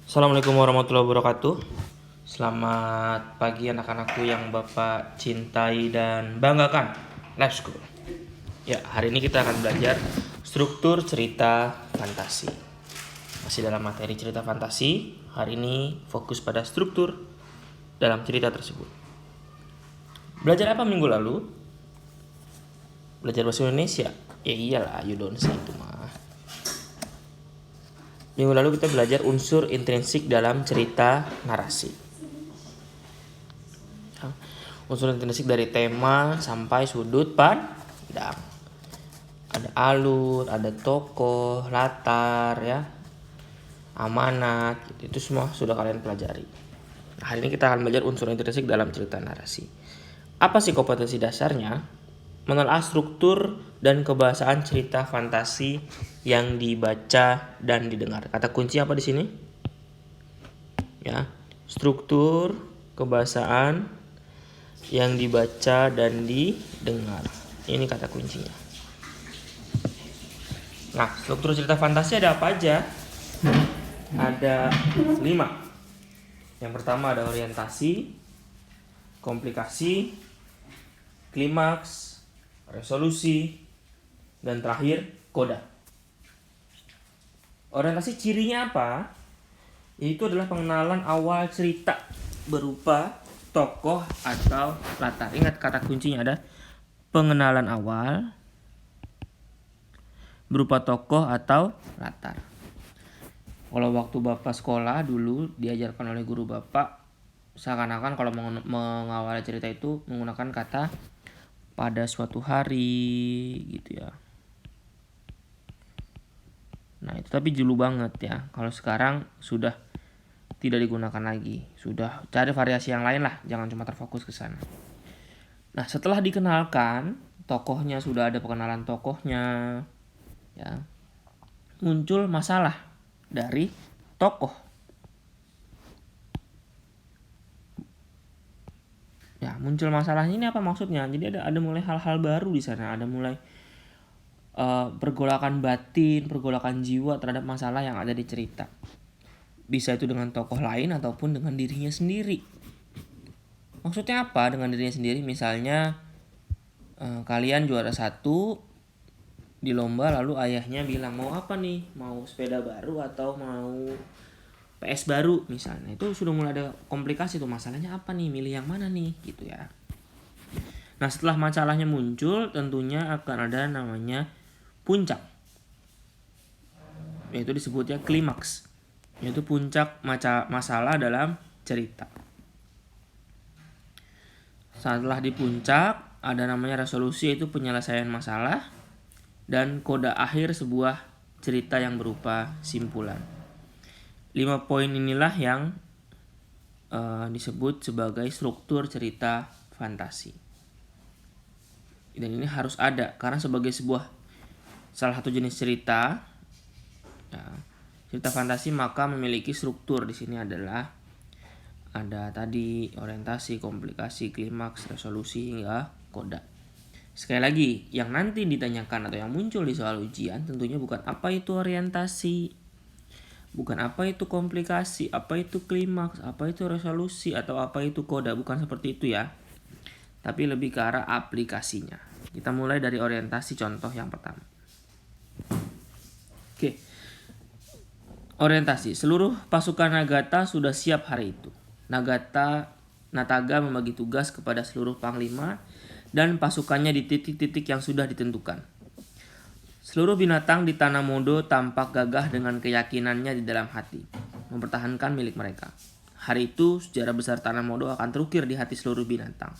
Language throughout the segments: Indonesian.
Assalamualaikum warahmatullahi wabarakatuh. Selamat pagi anak-anakku yang Bapak cintai dan banggakan. Let's go. Ya, hari ini kita akan belajar struktur cerita fantasi. Masih dalam materi cerita fantasi. Hari ini fokus pada struktur dalam cerita tersebut. Belajar apa minggu lalu? Belajar bahasa Indonesia? Ya iyalah, you don't say itu mah. Minggu lalu kita belajar unsur intrinsik dalam cerita narasi. Unsur intrinsik dari tema sampai sudut pandang. Ada alur, ada tokoh, latar, ya, amanat, itu semua sudah kalian pelajari. Nah, hari ini kita akan belajar unsur intrinsik dalam cerita narasi. Apa sih kompetensi dasarnya? Menelaah struktur dan kebahasaan cerita fantasi yang dibaca dan didengar. Kata kunci apa di sini? Ya, struktur, kebahasaan yang dibaca dan didengar. Ini kata kuncinya. Nah, struktur cerita fantasi ada apa aja? Ada 5. Yang pertama ada orientasi, komplikasi, klimaks, resolusi, dan terakhir koda. Orientasi cirinya apa? Itu adalah pengenalan awal cerita berupa tokoh atau latar. Ingat kata kuncinya ada pengenalan awal berupa tokoh atau latar. Kalau waktu Bapak sekolah dulu diajarkan oleh guru Bapak, seakan-akan kalau mengawali cerita itu menggunakan kata pada suatu hari gitu ya. Nah, itu tapi dulu banget ya. Kalau sekarang sudah tidak digunakan lagi. Sudah cari variasi yang lain lah, jangan cuma terfokus ke sana. Nah, setelah dikenalkan tokohnya, sudah ada pengenalan tokohnya, ya, muncul masalah dari tokoh. Ya, muncul masalahnya ini apa maksudnya? Jadi ada mulai hal-hal baru di sana, ada mulai pergolakan batin, pergolakan jiwa terhadap masalah yang ada di cerita. Bisa itu dengan tokoh lain ataupun dengan dirinya sendiri. Maksudnya apa dengan dirinya sendiri? Misalnya kalian juara 1 di lomba, lalu ayahnya bilang mau apa nih? Mau sepeda baru atau mau PS baru misalnya. Itu sudah mulai ada komplikasi tuh, masalahnya apa nih? Milih yang mana nih? Gitu ya. Nah, setelah masalahnya muncul tentunya akan ada namanya puncak. Yaitu disebutnya klimaks. Yaitu puncak masalah dalam cerita. Setelah di puncak ada namanya resolusi, yaitu penyelesaian masalah, dan koda akhir sebuah cerita yang berupa simpulan. 5 poin inilah yang disebut sebagai struktur cerita fantasi. Dan ini harus ada karena sebagai salah satu jenis cerita, ya, cerita fantasi maka memiliki struktur. Di sini adalah ada tadi orientasi, komplikasi, klimaks, resolusi hingga koda. Sekali lagi, yang nanti ditanyakan atau yang muncul di soal ujian tentunya bukan apa itu orientasi, bukan apa itu komplikasi, apa itu klimaks, apa itu resolusi, atau apa itu koda. Bukan seperti itu ya, tapi lebih ke arah aplikasinya. Kita mulai dari orientasi, contoh yang pertama. Oke. Orientasi. Seluruh pasukan Nagata sudah siap hari itu. Nataga membagi tugas kepada seluruh panglima dan pasukannya di titik-titik yang sudah ditentukan. Seluruh binatang di Tanah Modo tampak gagah dengan keyakinannya di dalam hati, mempertahankan milik mereka. Hari itu sejarah besar Tanah Modo akan terukir di hati seluruh binatang.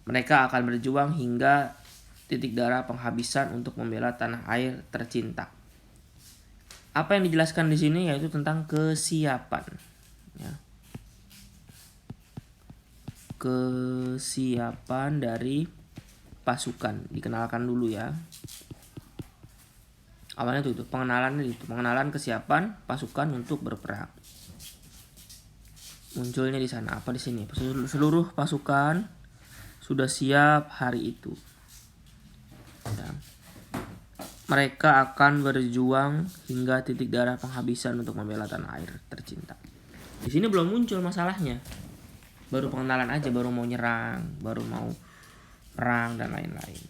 Mereka akan berjuang hingga titik darah penghabisan untuk membela tanah air tercinta. Apa yang dijelaskan di sini yaitu tentang kesiapan. Ya. Kesiapan dari pasukan dikenalkan dulu ya. Awalnya itu pengenalan kesiapan pasukan untuk berperang. Munculnya di sana apa di sini? Seluruh pasukan sudah siap hari itu. Ya. mereka akan berjuang hingga titik darah penghabisan untuk membela tanah air tercinta. Di sini belum muncul masalahnya. Baru pengenalan aja, baru mau nyerang, baru mau perang dan lain-lain.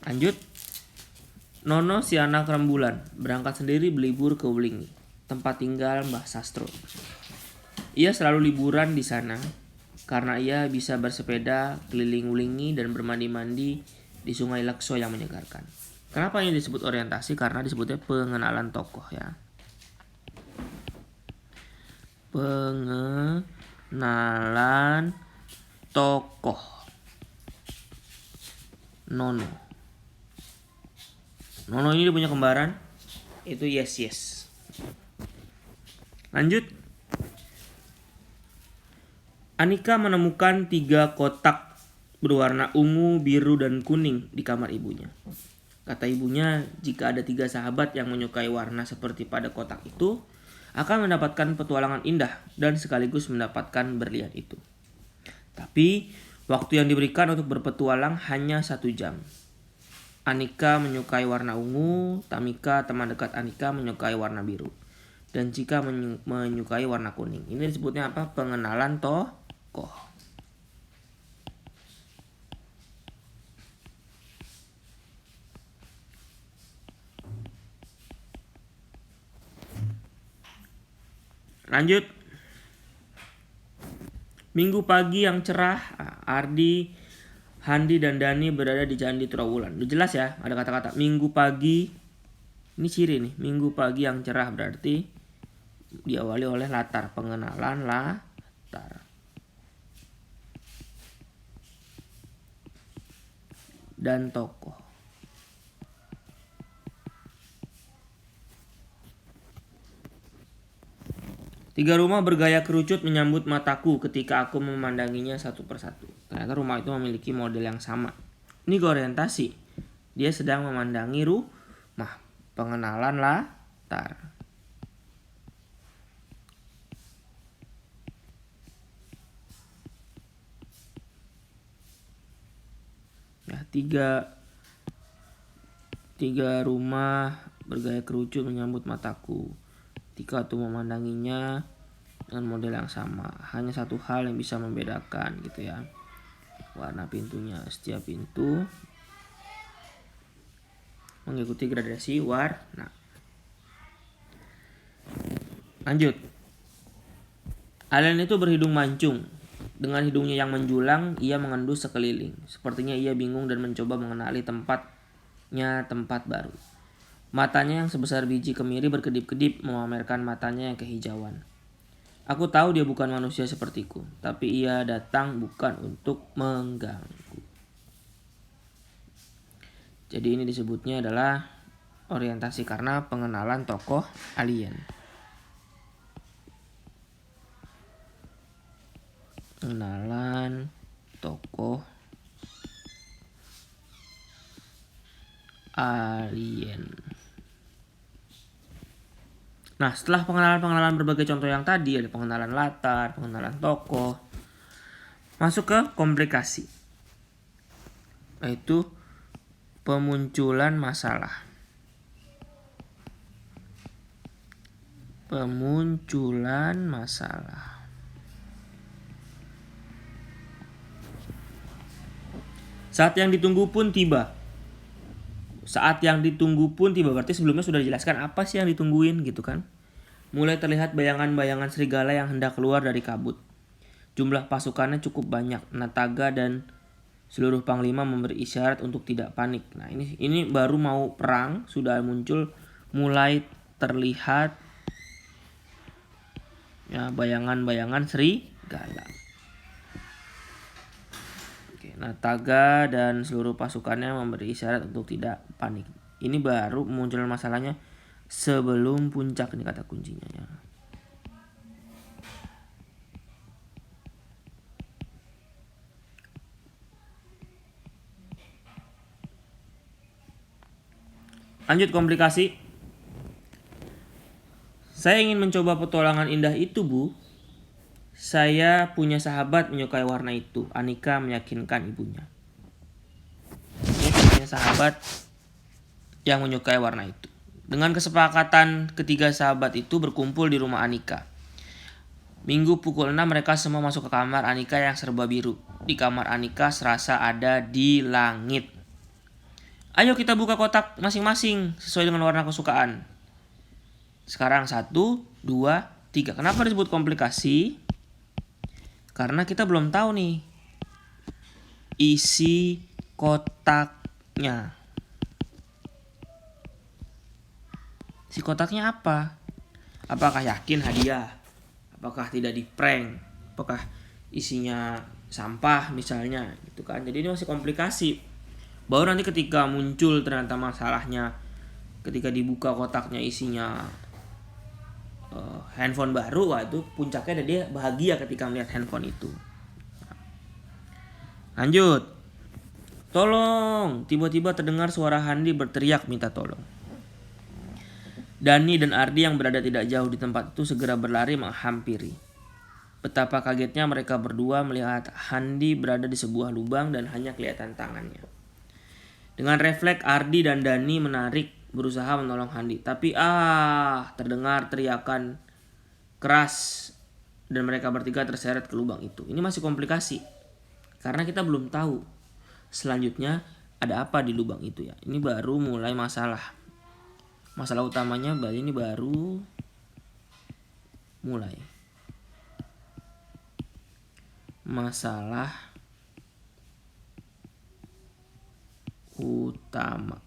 Lanjut. Nono si anak rembulan berangkat sendiri berlibur ke Wulingi, tempat tinggal Mbah Sastro. Ia selalu liburan di sana karena ia bisa bersepeda keliling Wulingi dan bermandi-mandi di Sungai Lekso yang menyegarkan. Kenapa ini disebut orientasi? Karena disebutnya pengenalan tokoh ya. Pengenalan tokoh. Nono. Nono ini dia punya kembaran, itu yes. Lanjut. Anika menemukan 3 kotak berwarna ungu, biru, dan kuning di kamar ibunya. Kata ibunya, jika ada 3 sahabat yang menyukai warna seperti pada kotak itu, akan mendapatkan petualangan indah dan sekaligus mendapatkan berlian itu. Tapi, waktu yang diberikan untuk berpetualang hanya 1 jam. Anika menyukai warna ungu, Tamika teman dekat Anika menyukai warna biru, dan Cika menyukai warna kuning. Ini disebutnya apa? Pengenalan tokoh. Lanjut. Minggu pagi yang cerah, Ardi, Handi dan Dani berada di Candi Trawulan. Udah jelas ya, ada kata-kata minggu pagi. Ini ciri nih, minggu pagi yang cerah berarti diawali oleh latar, pengenalan latar. Dan tokoh. Tiga rumah bergaya kerucut menyambut mataku ketika aku memandanginya satu persatu. Ternyata rumah itu memiliki model yang sama. Ini orientasi. Dia sedang memandangi rumah. Pengenalan latar. Ya, tiga rumah bergaya kerucut menyambut mataku. Ketika aku memandanginya dengan model yang sama. Hanya satu hal yang bisa membedakan gitu ya. Warna pintunya. Setiap pintu mengikuti gradasi warna. Lanjut. Alien itu berhidung mancung. Dengan hidungnya yang menjulang, ia mengendus sekeliling. Sepertinya ia bingung dan mencoba mengenali tempat baru. Matanya yang sebesar biji kemiri berkedip-kedip memamerkan matanya yang kehijauan. Aku tahu dia bukan manusia sepertiku, tapi ia datang bukan untuk mengganggu. Jadi ini disebutnya adalah orientasi karena pengenalan tokoh alien. Pengenalan tokoh alien. Nah, setelah pengenalan berbagai contoh yang tadi, ada pengenalan latar, pengenalan tokoh, masuk ke komplikasi, yaitu pemunculan masalah. Pemunculan masalah. Saat yang ditunggu pun tiba. Berarti sebelumnya sudah dijelaskan apa sih yang ditungguin gitu kan. Mulai terlihat bayangan-bayangan serigala yang hendak keluar dari kabut. Jumlah pasukannya cukup banyak. Nataga dan seluruh panglima memberi isyarat untuk tidak panik. Nah, ini baru mau perang, sudah muncul mulai terlihat ya bayangan-bayangan serigala. Nataga dan seluruh pasukannya memberi isyarat untuk tidak panik. Ini baru munculnya masalahnya sebelum puncak, ini kata kuncinya ya. Lanjut komplikasi. Saya ingin mencoba petualangan indah itu, Bu. Saya punya sahabat menyukai warna itu. Anika meyakinkan ibunya. Dia punya sahabat yang menyukai warna itu. Dengan kesepakatan ketiga sahabat itu berkumpul di rumah Anika. Minggu pukul 6 mereka semua masuk ke kamar Anika yang serba biru. Di kamar Anika serasa ada di langit. Ayo kita buka kotak masing-masing sesuai dengan warna kesukaan. Sekarang 1, 2, 3. Kenapa disebut komplikasi? Karena kita belum tahu nih isi kotaknya. Si kotaknya apa? Apakah yakin hadiah? Apakah tidak di prank? Apakah isinya sampah misalnya gitu kan. Jadi ini masih komplikasi. Baru nanti ketika muncul ternyata masalahnya, ketika dibuka kotaknya isinya handphone baru, wah itu puncaknya dia bahagia ketika melihat handphone itu. Lanjut. Tolong, tiba-tiba terdengar suara Handi berteriak minta tolong. Dani dan Ardi yang berada tidak jauh di tempat itu segera berlari menghampiri. Betapa kagetnya mereka berdua melihat Handi berada di sebuah lubang dan hanya kelihatan tangannya. Dengan refleks Ardi dan Dani berusaha menolong Handi. Tapi terdengar teriakan keras dan mereka bertiga terseret ke lubang itu. Ini masih komplikasi karena kita belum tahu selanjutnya ada apa di lubang itu ya. Ini baru mulai masalah. Masalah utamanya ini baru mulai. Masalah utama.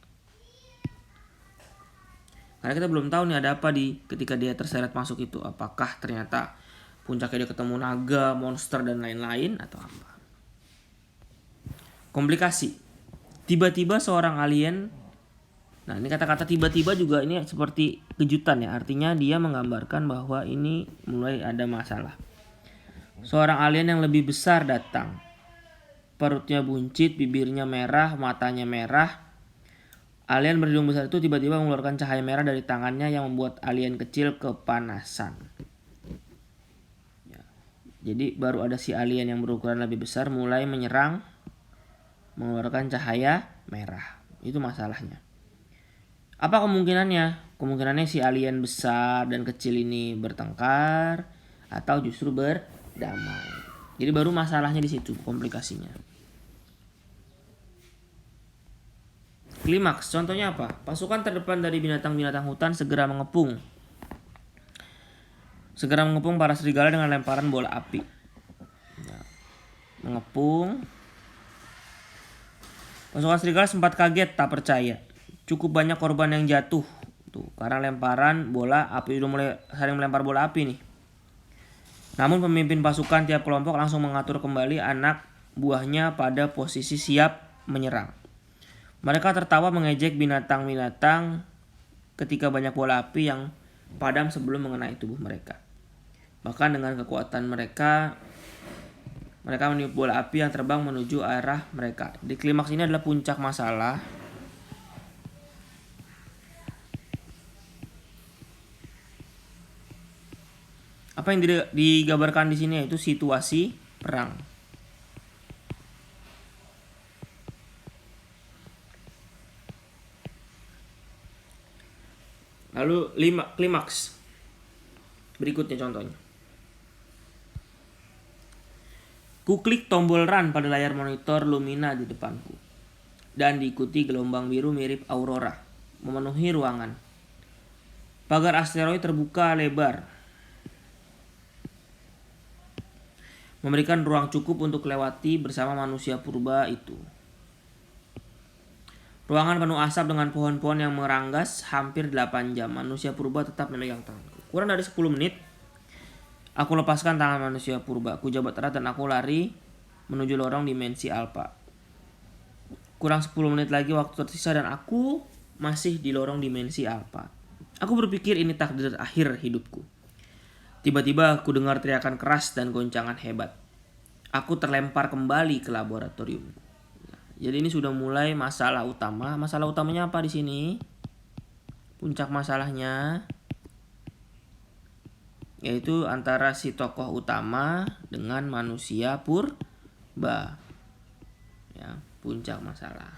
Karena kita belum tahu nih ada apa ketika dia terseret masuk itu. Apakah ternyata puncaknya dia ketemu naga, monster dan lain-lain atau apa? Komplikasi. Tiba-tiba seorang alien. Nah, ini kata-kata tiba-tiba juga ini seperti kejutan ya. Artinya dia menggambarkan bahwa ini mulai ada masalah. Seorang alien yang lebih besar datang. Perutnya buncit, bibirnya merah, matanya merah. Alien berhidung besar itu tiba-tiba mengeluarkan cahaya merah dari tangannya yang membuat alien kecil kepanasan. Ya. Jadi baru ada si alien yang berukuran lebih besar mulai menyerang, mengeluarkan cahaya merah. Itu masalahnya. Apa kemungkinannya? Kemungkinannya si alien besar dan kecil ini bertengkar atau justru berdamai. Jadi baru masalahnya di situ, komplikasinya. Klimaks, contohnya apa? Pasukan terdepan dari binatang-binatang hutan segera mengepung para serigala dengan lemparan bola api. Ya. Mengepung. Pasukan serigala sempat kaget, tak percaya. Cukup banyak korban yang jatuh. Tuh, karena lemparan bola api, udah mulai sering melempar bola api nih. Namun pemimpin pasukan tiap kelompok langsung mengatur kembali anak buahnya pada posisi siap menyerang. Mereka tertawa mengejek binatang-binatang ketika banyak bola api yang padam sebelum mengenai tubuh mereka. Bahkan dengan kekuatan mereka meniup bola api yang terbang menuju arah mereka. Di klimaks ini adalah puncak masalah. Apa yang digambarkan di sini yaitu situasi perang. Lalu klimaks. Berikutnya contohnya. Kuklik tombol run pada layar monitor Lumina di depanku. Dan diikuti gelombang biru mirip aurora memenuhi ruangan. Pagar asteroid terbuka lebar, memberikan ruang cukup untuk lewati bersama manusia purba itu. Ruangan penuh asap dengan pohon-pohon yang meranggas hampir 8 jam. Manusia purba tetap memegang tanganku. Kurang dari 10 menit, aku lepaskan tangan manusia purba. Aku jabat erat dan aku lari menuju lorong dimensi alpha. Kurang 10 menit lagi waktu tersisa dan aku masih di lorong dimensi alpha. Aku berpikir ini takdir akhir hidupku. Tiba-tiba aku dengar teriakan keras dan goncangan hebat. Aku terlempar kembali ke laboratoriumku. Jadi ini sudah mulai masalah utama. Masalah utamanya apa di sini? Puncak masalahnya yaitu antara si tokoh utama dengan manusia purba. Ya, puncak masalah.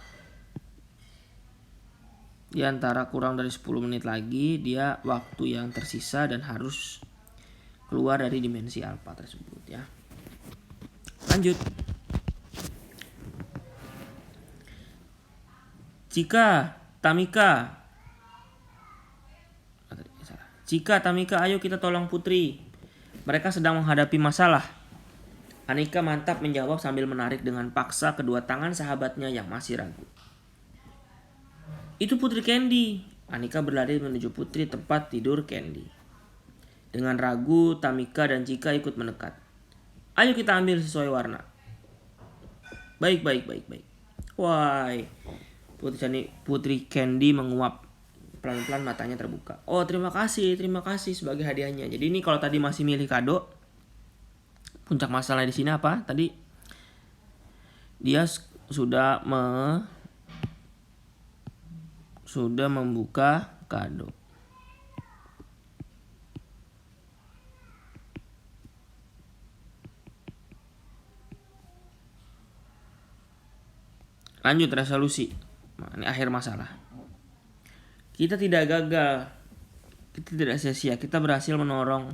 Di antara kurang dari 10 menit lagi dia waktu yang tersisa dan harus keluar dari dimensi alfa tersebut ya. Lanjut. Cika, Tamika, ayo kita tolong Putri. Mereka sedang menghadapi masalah. Anika mantap menjawab sambil menarik dengan paksa kedua tangan sahabatnya yang masih ragu. Itu Putri Candy. Anika berlari menuju Putri tempat tidur Candy. Dengan ragu, Tamika dan Cika ikut mendekat. Ayo kita ambil sesuai warna. Baik. Why? Putri Candy menguap. Pelan-pelan matanya terbuka. Oh, terima kasih sebagai hadiahnya. Jadi ini kalau tadi masih milih kado, puncak masalah di sini apa? Tadi dia sudah membuka kado. Lanjut resolusi. Nah, ini akhir masalah. Kita tidak gagal. Kita tidak sia-sia. Kita berhasil menolong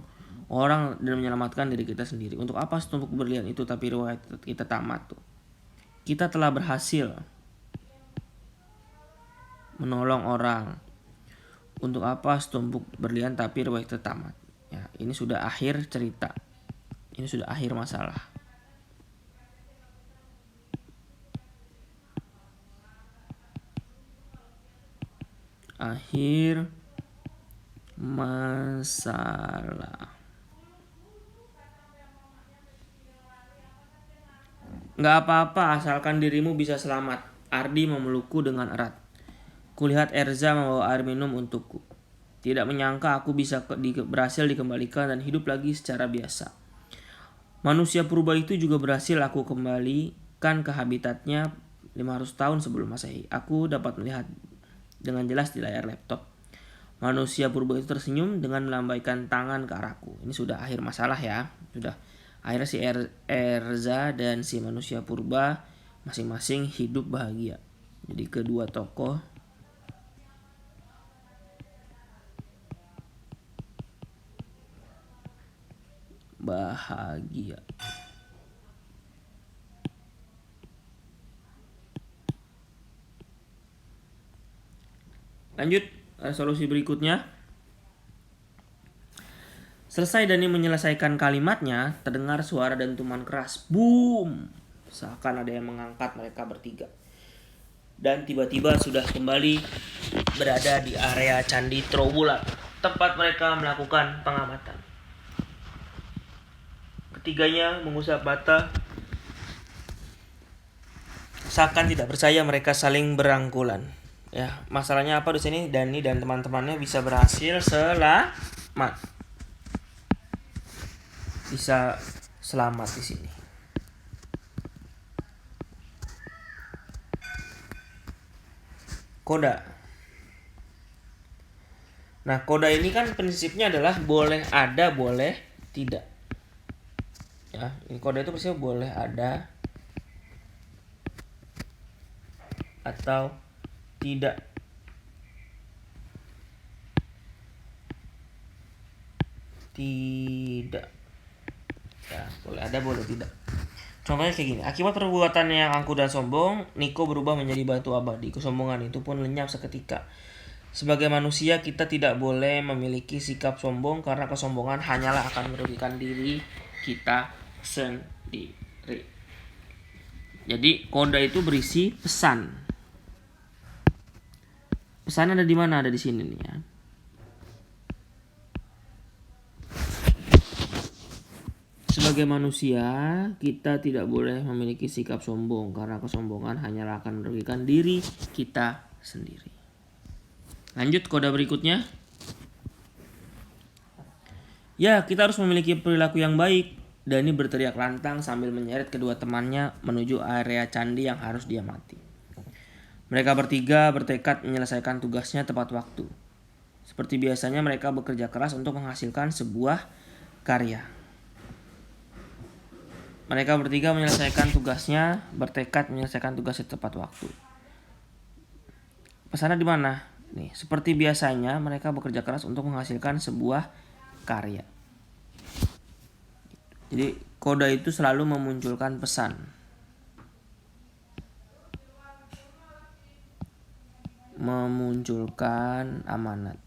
orang dan menyelamatkan diri kita sendiri. Untuk apa setumpuk berlian itu tapi riwayat kita tamat tuh. Kita telah berhasil menolong orang. Untuk apa setumpuk berlian tapi riwayat kita tamat. Ya, ini sudah akhir cerita. Ini sudah akhir masalah. Akhir masalah. Nggak apa-apa asalkan dirimu bisa selamat. Ardi memelukku dengan erat. Kulihat Erza membawa air minum untukku. Tidak menyangka aku bisa berhasil dikembalikan dan hidup lagi secara biasa. Manusia purba itu juga berhasil aku kembalikan ke habitatnya 500 tahun sebelum Masehi. Aku dapat melihat dengan jelas di layar laptop. Manusia purba itu tersenyum dengan melambaikan tangan ke arahku. Ini sudah akhir masalah ya. Sudah. Akhirnya si Erza dan si manusia purba masing-masing hidup bahagia. Jadi kedua tokoh bahagia. Lanjut, resolusi berikutnya. Selesai Dani menyelesaikan kalimatnya, terdengar suara dentuman keras. Boom! Seakan ada yang mengangkat mereka bertiga. Dan tiba-tiba sudah kembali berada di area Candi Trowulan, tempat mereka melakukan pengamatan. Ketiganya mengusap mata. Seakan tidak percaya mereka saling berangkulan. Ya, masalahnya apa di sini? Dani dan teman-temannya bisa berhasil selamat. Bisa selamat di sini. Koda. Nah, koda ini kan prinsipnya adalah boleh ada, boleh tidak. Ya, ini koda itu prinsipnya boleh ada atau tidak. Tidak. Ya, boleh ada, boleh tidak. Contohnya kayak gini. Akibat perbuatannya yang angkuh dan sombong, Niko berubah menjadi batu abadi. Kesombongan itu pun lenyap seketika. Sebagai manusia, kita tidak boleh memiliki sikap sombong karena kesombongan hanyalah akan merugikan diri kita sendiri. Jadi, koda itu berisi pesan. Pesan ada di mana? Ada di sini nih ya. Sebagai manusia, kita tidak boleh memiliki sikap sombong karena kesombongan hanyalah akan merugikan diri kita sendiri. Lanjut koda berikutnya. Ya, kita harus memiliki perilaku yang baik. Dani berteriak lantang sambil menyeret kedua temannya menuju area candi yang harus dia mati. Mereka bertiga bertekad menyelesaikan tugasnya tepat waktu. Seperti biasanya mereka bekerja keras untuk menghasilkan sebuah karya. Mereka bertiga bertekad menyelesaikan tugasnya tepat waktu. Pesannya di mana? Nih, seperti biasanya mereka bekerja keras untuk menghasilkan sebuah karya. Jadi koda itu selalu memunculkan pesan. Memunculkan amanat.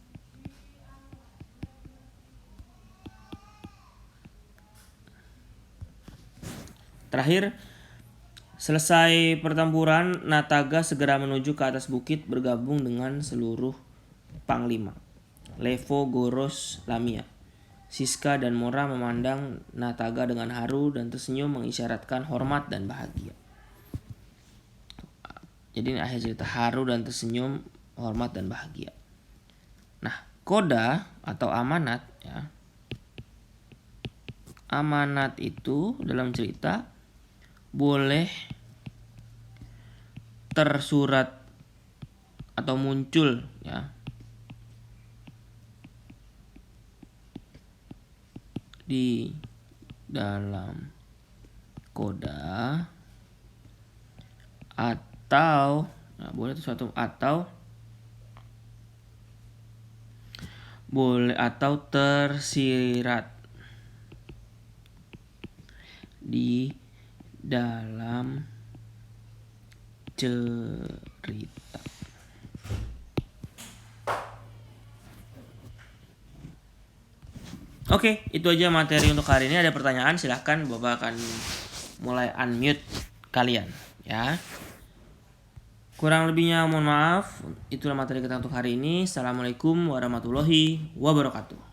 Terakhir, selesai pertempuran, Nataga segera menuju ke atas bukit bergabung dengan seluruh panglima. Levo, Goros, Lamia, Siska dan Mora memandang Nataga dengan haru dan tersenyum mengisyaratkan hormat dan bahagia. Jadi ini akhir cerita, haru dan tersenyum, hormat dan bahagia. Nah, koda atau amanat ya. Amanat itu dalam cerita boleh tersurat atau muncul ya di dalam koda atau boleh sesuatu atau boleh atau tersirat di dalam cerita. Oke, itu aja materi untuk hari ini. Ada pertanyaan silahkan, Bapak akan mulai unmute kalian ya. Kurang lebihnya mohon maaf. Itulah materi kita untuk hari ini. Assalamualaikum warahmatullahi wabarakatuh.